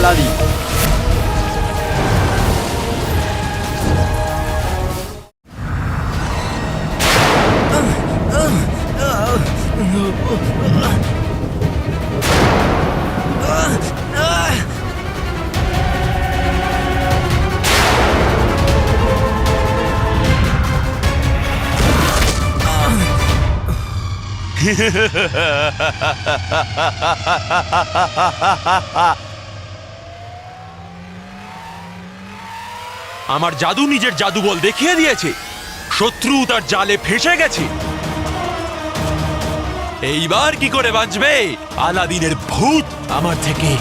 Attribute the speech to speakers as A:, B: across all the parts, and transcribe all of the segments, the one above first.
A: Aladdin.
B: আমার জাদু নিজের জাদু বল দেখিয়ে দিয়েছে, শত্রু তার জালে ফেঁসে গেছে। এইবার কি করে বাঁচবে আলাদিনের ভূত আমার থেকে?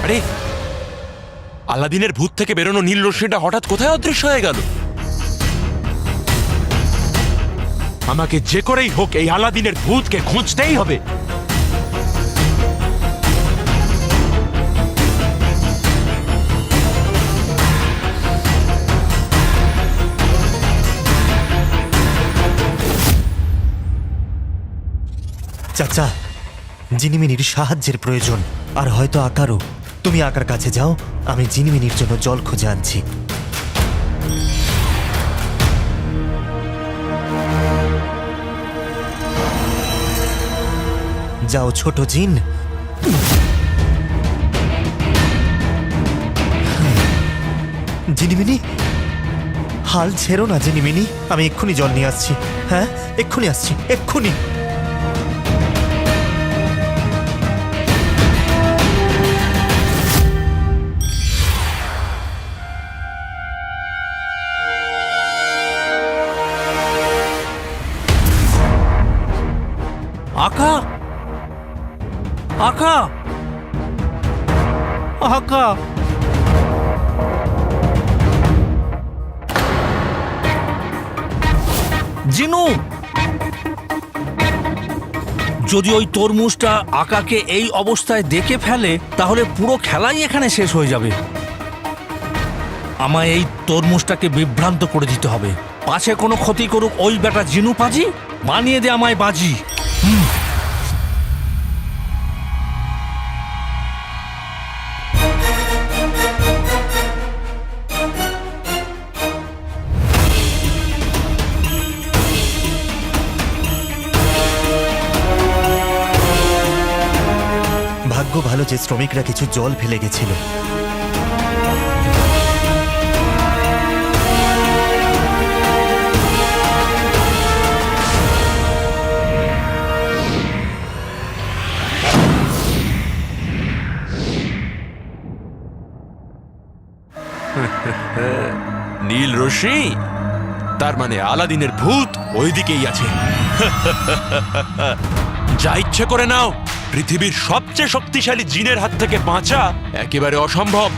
B: আরে, আলাদিনের ভূত থেকে বেরোনো নীল রশ্মিটা হঠাৎ কোথায় অদৃশ্য হয়ে গেল? আমাকে যে করেই হোক এই আলাদিনের ভূতকে খুঁজতেই হবে।
C: চাচা, জিনিমিনির সাহায্যের প্রয়োজন, আর হয়তো আকারও। তুমি আকার কাছে যাও, আমি জিনিমিনির জন্য জল খুঁজে আনছি। যাও ছোট জিন। জিনিমিনি, হাল ছেড়ো না জিনিমিনি, আমি এক্ষুনি জল নিয়ে আসছি। হ্যাঁ, এক্ষুনি আসছি, এক্ষুনি।
D: আকা, আকা, আকা, জিনু, যদি ওই তরমুজটা আকাকে এই অবস্থায় দেখে ফেলে তাহলে পুরো খেলাই এখানে শেষ হয়ে যাবে। আমায় এই তরমুজটাকে বিভ্রান্ত করে দিতে হবে। পাছে কোনো ক্ষতি করুক ওই বেটা জিনু পাজি, বানিয়ে দে আমায় বাজি।
C: ভাগ্য ভালো যে শ্রমিকরা কিছু জল ফেলে গেছিল।
B: নীল রশ্মি, তার মানে আলাদিনের ভূত ওইদিকেই আছে। যা ইচ্ছে করে নাও, পৃথিবীর সবচেয়ে শক্তিশালী জিনের হাত থেকে বাঁচা একেবারে অসম্ভব।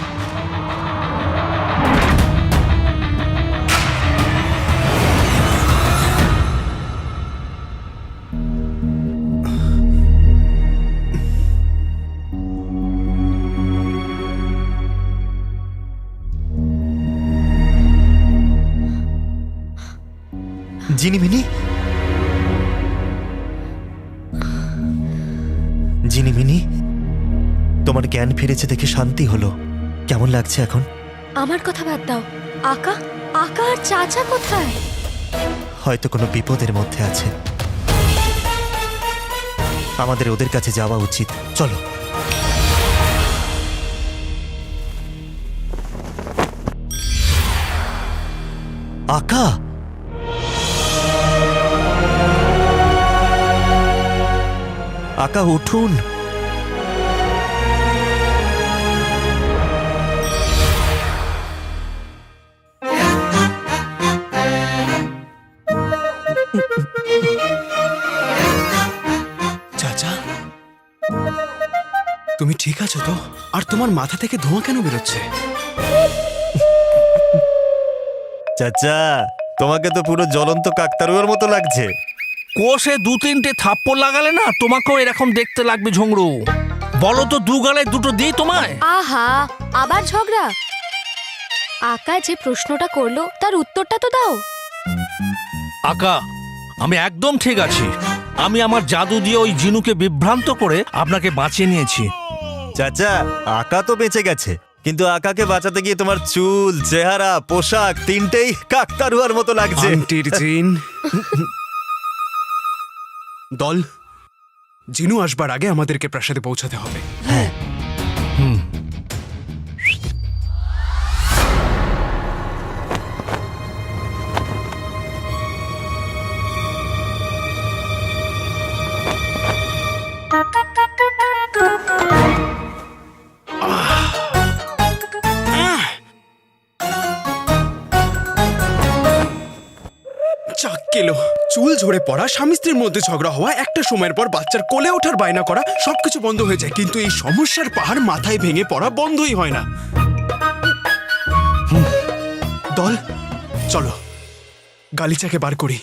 C: জিনিমিনি, জিনিমিনি, তোমার জ্ঞান ফিরেছে দেখে শান্তি হলো। কেমন লাগছে এখন?
E: আমার কথা বাদ দাও, আকা, আকা আর চাচা কোথায়?
C: হয়তো কোনো বিপদের মধ্যে আছে। আমাদের ওদের কাছে যাওয়া উচিত। চলো। আকা, আকা উঠুন।
D: চাচা,
A: তুমি ঠিক আছো তো? আর তোমার মাথা থেকে ধোঁয়া কেন বেরোচ্ছে?
C: চাচা, তোমাকে তো পুরো জ্বলন্ত কাকতারুয়ার মতো লাগছে।
D: কোষে 2-3টে থাপ্পড় লাগালে না তোমাকেও এরকম দেখতে লাগবে ঝুংরু। বলো তো, 2 গালে 2টো দিই তোমায়?
E: আহা, আবার ঝগড়া। আকা যে প্রশ্নটা করলো তার উত্তরটা তো দাও।
D: আকা, আমি একদম ঠিক আছি। আমি আমার জাদু দিয়ে ওই জিনুকে বিভ্রান্ত করে আপনাকে বাঁচিয়ে নিয়েছি।
C: চাচা, আকা তো বেঁচে গেছে, কিন্তু আকাকে বাঁচাতে গিয়ে তোমার চুল, চেহারা, পোশাক তিনটেই কাকতারুয়ার মতো লাগছে।
A: আন্টির জিন। দল, জিনু আসবার আগে আমাদেরকে প্রাসাদে পৌঁছাতে হবে। চাক কেলো, চুল ঝরে পড়া, স্বামী স্ত্রীর মধ্যে ঝগড়া হওয়া, একটা সময়ের পর বাচ্চার কোলে ওঠার বায়না করা, সবকিছু বন্ধ হয়ে যায়, কিন্তু এই সমস্যার পাহাড় মাথায় ভেঙে পড়া বন্ধই হয় না। দল, চলো গালিচাকে বার করি।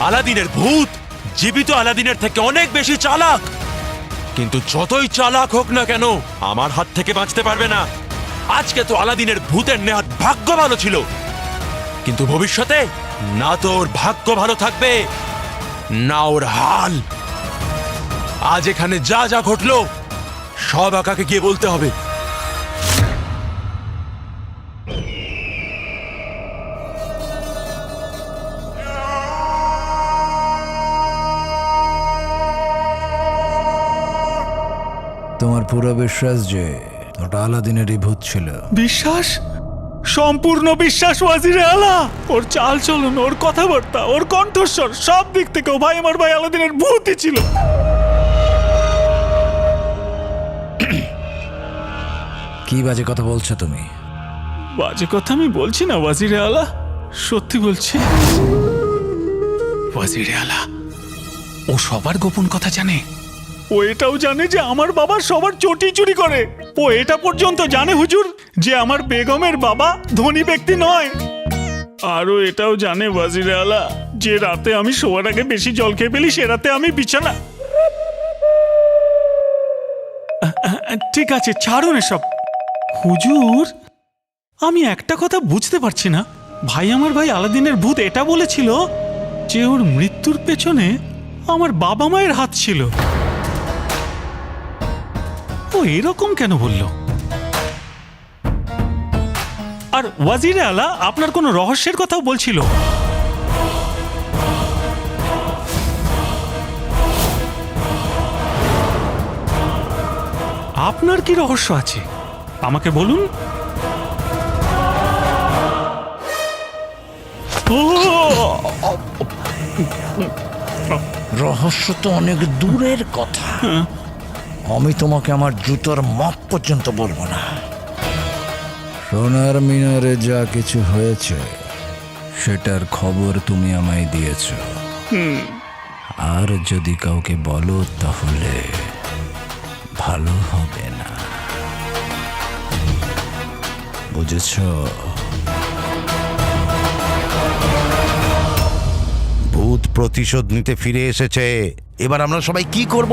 B: আলাদিনের ভূত জীবিত আলাদিনের থেকে অনেক বেশি চালাক, কিন্তু যতই চালাক হোক না কেন আমার হাত থেকে বাঁচতে পারবে না। আজকে তো আলাদিনের ভূতের নেহাত ভাগ্য ভালো ছিল, কিন্তু ভবিষ্যতে না তো ওর ভাগ্য ভালো থাকবে না ওর হাল। আজ এখানে যা যা ঘটলো সব আকাকে গিয়ে বলতে হবে।
F: তোমার পুরো বিশ্বাস যে ওটা আলাদিনেরই ভূত ছিল?
G: বিশ্বাস, সম্পূর্ণ বিশ্বাস ওয়াজিরে আলা। ওর চাল চলন, ওর কথাবার্তা, ওর কণ্ঠস্বর, সব দিক থেকে ও ভাই আমার ভাই আলাদিনের ভূতই ছিল।
F: কি বাজে কথা বলছো তুমি?
G: বাজে কথা আমি বলছি না ওয়াজিরে আলা, সত্যি বলছি। ওয়াজিরে আলা, ও সবার গোপন কথা জানে। ও এটাও জানে যে আমার বাবা সবার চটি চুরি করে। ও এটা পর্যন্ত জানে হুজুর যে আমার বেগমের বাবা ধনী ব্যক্তি নয়। আরও এটাও জানে ওয়াজিরে আলা যে রাতে আমি শোয়ার আগে বেশি জল খেয়ে ফেলি, সে রাতে আমি বিছানা। ঠিক আছে, ছাড়ুন এসব। হুজুর, আমি একটা কথা বুঝতে পারছি না। ভাই আমার ভাই আলাদিনের ভূত এটা বলেছিল যে ওর মৃত্যুর পেছনে আমার বাবা মায়ের হাত ছিল। ও এরকম কেন বলল? আর ওয়াজিরে আলা আপনার কোনো রহস্যের কথাও বলছিল। আপনার কি রহস্য আছে আমাকে বলুন।
F: রহস্য তো অনেক দূরের কথা। আমি তোমাকে আমার জুতোর মাপ পর্যন্ত বলবো না। সোনার মিনারে যা কিছু হয়েছে সেটার খবর তুমি আমায় দিয়েছ, আর যদি কাউকে বলো তাহলে ভালো হবে না, বুঝেছ?
H: ভূত প্রতিশোধ নিতে ফিরে এসেছে। এবার আমরা সবাই কি করব?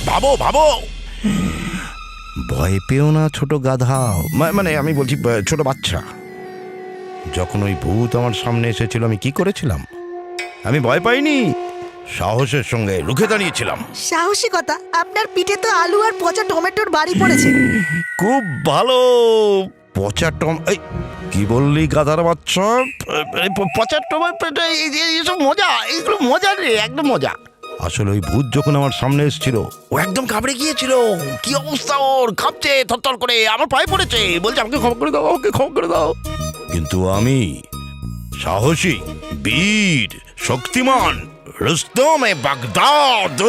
H: ভাবো ভাবো। ভয় পেও না ছোট গাধা, মানে আমি বলছি ছোট বাচ্চা। যখন ওই ভূত আমার সামনে এসেছিল আমি কি করেছিলাম? আমি ভয় পাইনি, সাহসের সঙ্গে রুখে দাঁড়িয়েছিলাম।
I: সাহসিকতা? আপনার পিঠে তো আলু আর পচা টমেটোর বাড়ি পড়েছে।
H: খুব ভালো। পচা টম এই কি বললি গাধার বাচ্চা? পচা টমেটো এইসব মজা, এইগুলো মজা রে, একদম মজা। আসলে ওই ভূত যখন আমার সামনে এসেছিল ও একদম ঘাবড়ে গিয়েছিল। কি অবস্থা ওর, কাঁপছে থরথর করে, আমার পায়ে পড়েছে, বলছে আমাকে ক্ষমা করে দাও, আমাকে ক্ষমা করে দাও। কিন্তু আমি সাহসী, বীর, শক্তিমান, রুস্তমে বাগদাদ।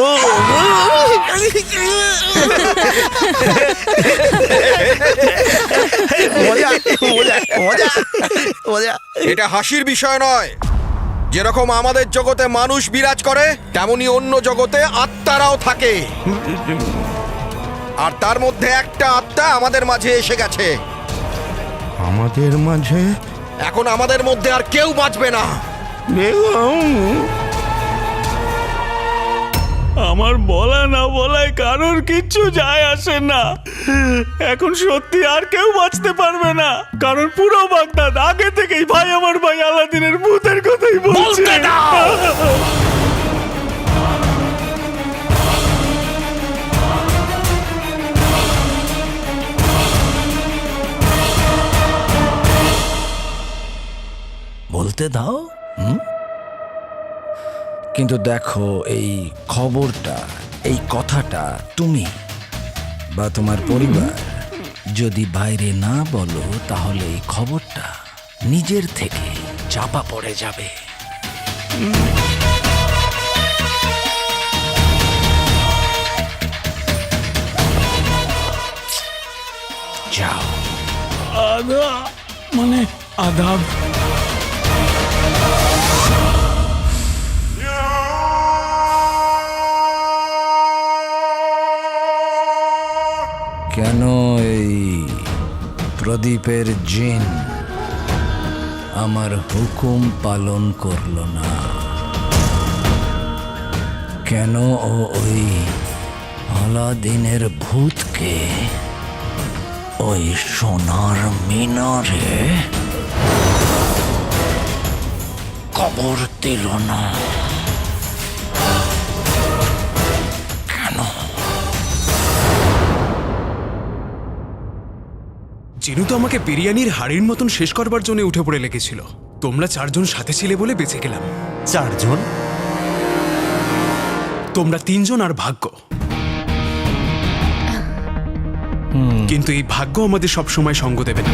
H: মজা মজা মজা মজা।
A: এটা হাসির বিষয় নয়। যেরকম আমাদের জগতে মানুষ বিরাজ করে, তেমনি অন্য জগতে আত্মারাও থাকে। আর তার মধ্যে একটা আত্মা আমাদের মাঝে এসে গেছে।
H: আমাদের মাঝে?
A: এখন আমাদের মধ্যে আর কেউ বাঁচবে না।
G: আমার বলা না বলায় কারোর কিচ্ছু যায় আসে না। এখন সত্যি আর কেউ বাঁচতে পারবে না, কারণ পুরো বাগদাদ আগে থেকেই ভাই আমার ভাই আলাদিনের ভূতের কথাই বলছে।
F: বলতে দাও। কিন্তু দেখো, এই খবরটা, এই কথাটা তুমি বা তোমার পরিবার যদি বাইরে না বলো, তাহলে এই খবরটা নিজের থেকে চাপা পড়ে যাবে। যাও।
G: মানে আদাব।
F: কেন এই প্রদীপের জিন আমার হুকুম পালন করলো না? কেন ও ওই আলাদিনের ভূতকে ওই সোনার মিনারে কবর দিল না? কেন?
A: জিনু তো আমাকে বিরিয়ানির হাড়ির মতন শেষ করবার জন্য উঠে পড়ে লেগেছিল। তোমরা চারজন সাথে ছিলে বলে বেঁচে গেলাম।
C: 4 জন?
A: তোমরা 3 জন আর ভাগ্য। কিন্তু এই ভাগ্য আমাদের সব সময় সঙ্গ দেবে না।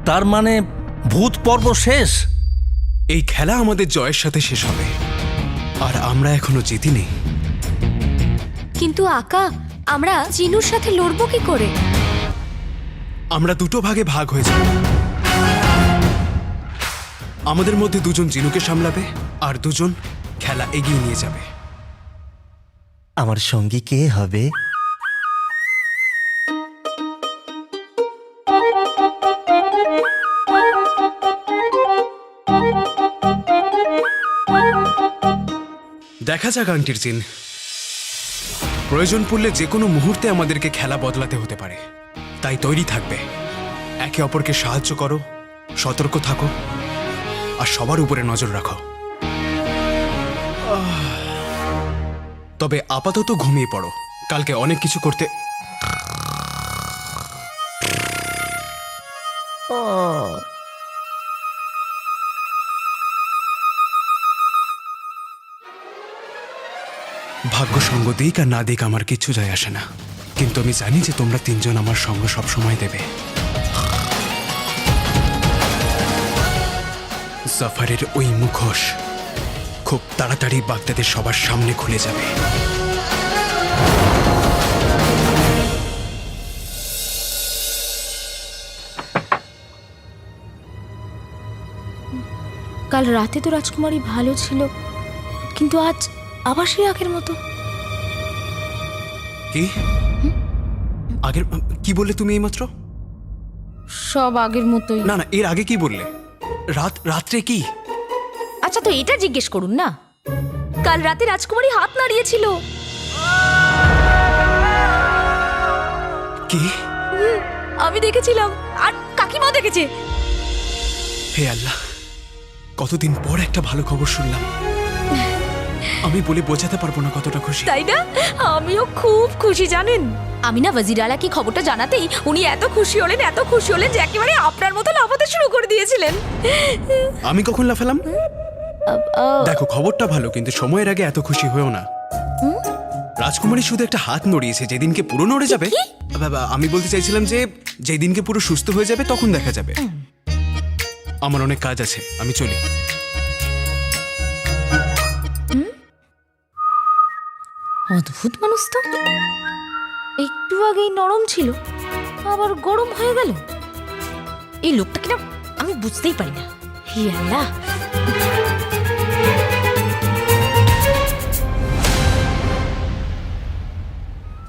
D: তার মানে ভূত পর্ব শেষ?
A: এই খেলা আমাদের জয়ের সাথে শেষ হবে, আর আমরা এখনো জিতিনি।
E: কিন্তু আকা, আমরা জিনুর সাথে লড়বো কি করে?
A: আমরা 2 ভাগে ভাগ হয়ে যাব। আমাদের মধ্যে 2 জন জিনুকে সামলাবে, আর 2 জন খেলা এগিয়ে নিয়ে যাবে।
C: আমার সঙ্গী কে হবে?
A: দেখা যাক আন্টির জিন। প্রয়োজন পড়লে যে কোনো মুহূর্তে আমাদেরকে খেলা বদলাতে হতে পারে। তাই তৈরি থাকবে। একে অপরকে সাহায্য করো, সতর্ক থাকো, আর সবার উপরে নজর রাখো। তবে আপাতত ঘুমিয়ে পড়ো, কালকে অনেক কিছু করতে। ভাগ্য সঙ্গ দিক আর না দিক আমার কিচ্ছু যায় আসে না, কিন্তু আমি জানি যে তোমরা 3 জন আমার সঙ্গ সবসময় দেবে। জাফারের ওই মুখোশ খুব তাড়াতাড়ি বাগদাদের সবার সামনে খুলে যাবে।
E: কাল রাতে তো রাজকুমারী ভালো ছিল, কিন্তু আজ আবার সেই আগের মতো।
A: কি আগের কি বললে তুমি এইমাত্র?
E: সব আগের মতোই।
A: না না, এর আগে কি বললে? রাত্রে কি?
E: আচ্ছা, তো এটা জিজ্ঞেস করুন না। কাল রাতে রাজকুমারী হাত নাড়িয়েছিল।
A: কি?
E: আমি দেখেছিলাম, আর কাকিমা দেখেছে।
A: হে আল্লাহ, কতদিন পর একটা ভালো খবর শুনলাম। আমি বলে বোঝাতে পারবো না কতটা খুশি।
J: তাই না? আমিও খুব খুশি জানেন। আমি না ওয়াজির আলাকে খবরটা জানাতেই উনি এত খুশি হলেন যে একেবারে আপনার মতো লাফাতে শুরু করে দিয়েছিলেন।
A: আমি কখন লাফালাম? দেখো, খবরটা ভালো, কিন্তু সময়ের আগে এত খুশি হয়েও না। রাজকুমারী শুধু একটা হাত নড়িয়েছে, যেদিনকে পুরো নড়ে যাবে। আমি বলতে চাইছিলাম যে যেদিনকে পুরো সুস্থ হয়ে যাবে তখন দেখা যাবে। আমার অনেক কাজ আছে, আমি চলি।
J: অদ্ভুত মানুষ তো, একটু আগেই নরম ছিল আবার গরম হয়ে গেল। এই লোকটাকে না আমি বুঝতেই পারি না। হে আল্লাহ!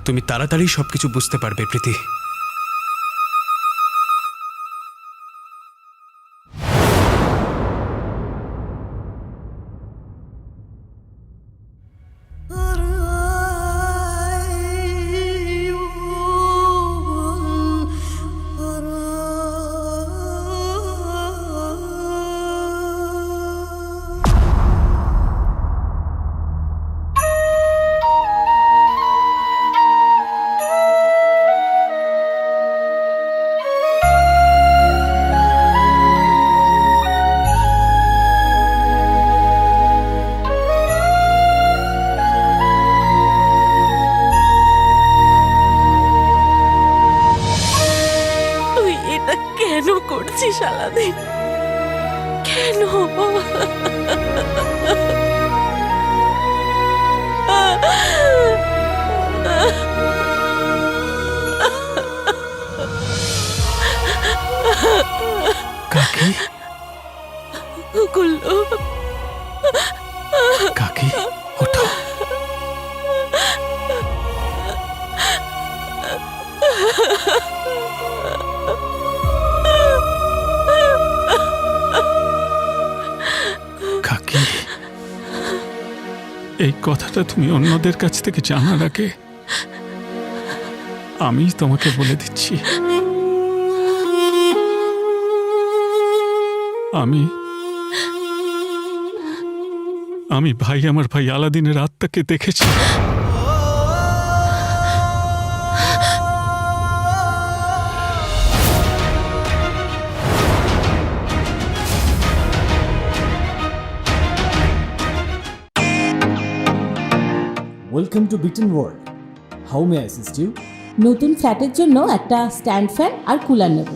A: তুমি তাড়াতাড়ি সবকিছু বুঝতে পারবে, প্রীতি।
J: কেন করছিস আলাদিন? কেন?
G: কাকি,
J: গুল্লু,
G: কাকি ওঠো। কাকি, এই কথাটা তুমি অন্যদের কাছ থেকে জানার আগে আমি তোমাকে বলে দিচ্ছি। আমি আমার ভাই আলাদিনের আত্মাকে দেখেছি।
K: ওয়েলকাম টু বিটেন world. How may I assist you?
L: নতুন ফ্ল্যাটের জন্য একটা স্ট্যান্ড ফ্যান আর কুলার নেব।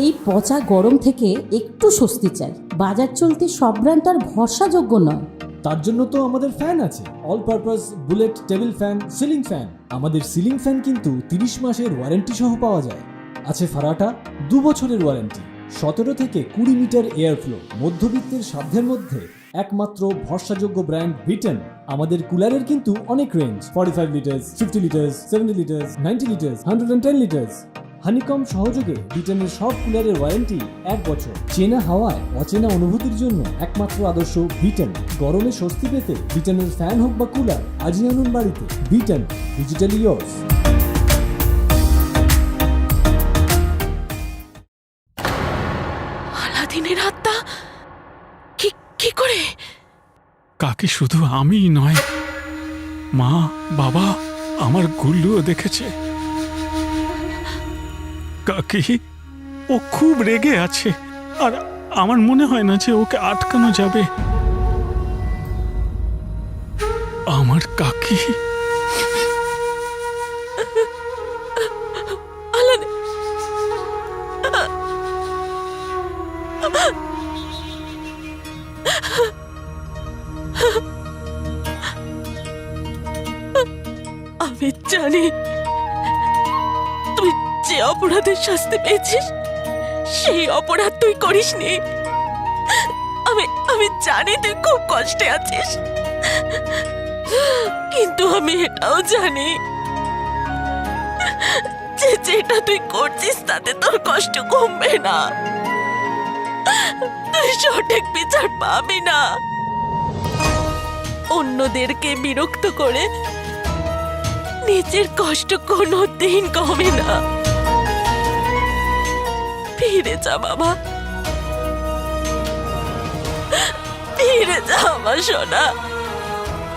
L: এই পচা গরম থেকে একটু স্বস্তি চাই। বাজার চলতে সব ব্র্যান্ড তো আর ভরসাযোগ্য নয়।
K: তার জন্য তো আমাদের ফ্যান আছে, all purpose bullet table fan, ceiling fan. আমাদের সিলিং ফ্যান কিন্তু 30 মাসের ওয়ারেন্টি সহ পাওয়া যায়। আছে ফারাটা 2 বছরের ওয়ারেন্টি, 17 থেকে 20 মিটার এয়ার ফ্লো। মধ্যবিত্তের সাধ্যের মধ্যে একমাত্র ভরসাযোগ্য ব্র্যান্ড বিটেন। আমাদের কুলারের কিন্তু অনেক range, 45 litres, 50 litres, 70 litres, 90 litres, 110 litres. Honeycomb সহযোগে বিটেনের সব কুলারের ওয়ারেন্টি 1 বছর। চেনা হাওয়ায় অচেনা অনুভূতির জন্য একমাত্র আদর্শ বিটেন। গরমে স্বস্তি পেতে বিটেনের ফ্যান হোক বা কুলার, আজই আনুন বাড়িতে। বিটেন, ডিজিটালি ইয়োর্স।
J: আলাদিনের আত্মা কি করে?
G: কাকি শুধু আমিই নয়, মা, বাবা, আমার গুল্লুও দেখেছে। কাকি, ও খুব রেগে আছে, আর আমার মনে হয় না যে ওকে আটকানো যাবে। আমার কাকি।
J: আমি জানি তুই যে অপরাধের শাস্তি পেয়েছিস সেই অপরাধ তুই করিসনি। আমি জানি তুই খুব কষ্টে আছিস, কিন্তু আমি এটাও জানি যে যেটা তুই করছিস তাতে তোর কষ্ট কমবে না। তুই সঠিক বিচার পাবি না। অন্যদেরকে বিরক্ত করে নিজের কষ্ট কোনোদিন কমে না। ফিরে যা বাবা, ফিরে যা আমার সোনা,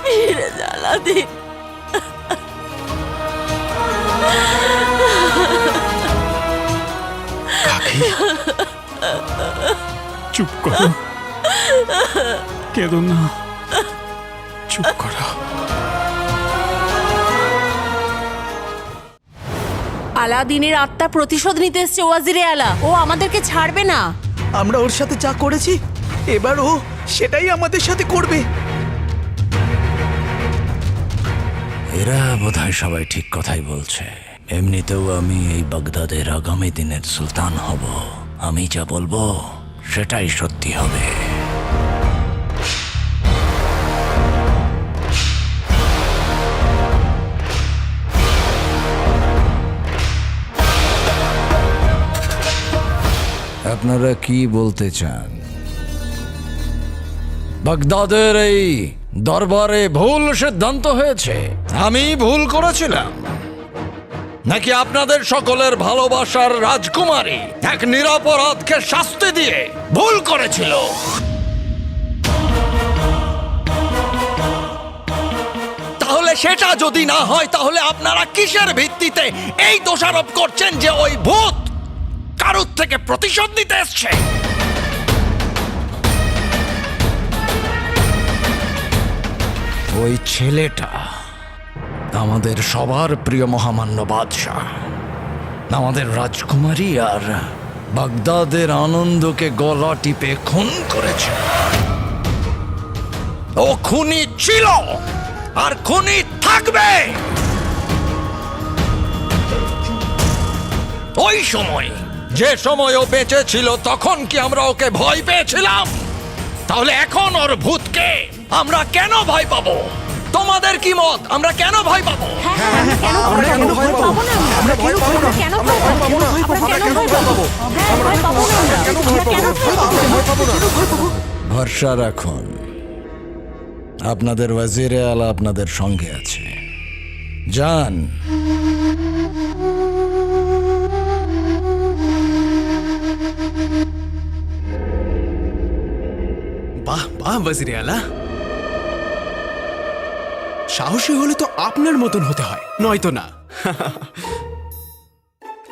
J: ফিরে যা আলাদিন।
G: কাকি চুপ করো, কেঁদো না, চুপ করো।
J: আলাদিনের আত্মা প্রতিশোধ নিতে এসছে ওয়াজিরে আলা। ও আমাদেরকে ছাড়বে না।
I: আমরা ওর সাথে যা করেছি এবার ও সেটাই আমাদের সাথে করবে।
F: এরা বোধহয় সবাই ঠিক কথাই বলছে। এমনিতেও আমি এই বাগদাদের আগামী দিনের সুলতান হব। আমি যা বলবো সেটাই সত্যি হবে। আপনারা কি বলতে চান? বাগদাদের এই দরবারে ভুল সিদ্ধান্ত হয়েছে? আমি ভুল করেছিলাম, নাকি আপনাদের সকলের ভালোবাসার রাজকুমারী এক নিরপরাধকে শাস্তি দিয়ে ভুল করেছিল? তাহলে সেটা যদি না হয়, তাহলে আপনারা কিসের ভিত্তিতে এই দোষারোপ করছেন যে ওই ভূত কারুর থেকে প্রতিশোধ নিতে এসছে? ওই ছেলেটা আমাদের সবার প্রিয় মহামান্য বাদশাহ, আমাদের রাজকুমারী আর বাগদাদের আনন্দকে গলা টিপে খুন করেছে। ও খুনি ছিল আর খুনি থাকবে। ওই সময়, যে সময় ও বেঁচে ছিল, তখন কি আমরা ওকে ভয় পেয়েছিলাম? তাহলে এখন ওর ভূতকে আমরা কেন ভয় পাবো? তোমাদের কি মত? আমরা কেন ভয় পাবো? ভরসা রাখুন, আপনাদের ওয়াজিরে আলা আপনাদের সঙ্গে আছে। যান।
A: বাহ বাহ ওয়াজিরে আলা, সাহসী হলে তো আপনার মতন হতে হয়, নয়তো না।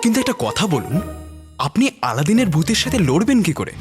A: কিন্তু একটা কথা বলুন, আপনি আলাদিনের ভূতের সাথে লড়বেন কি করে?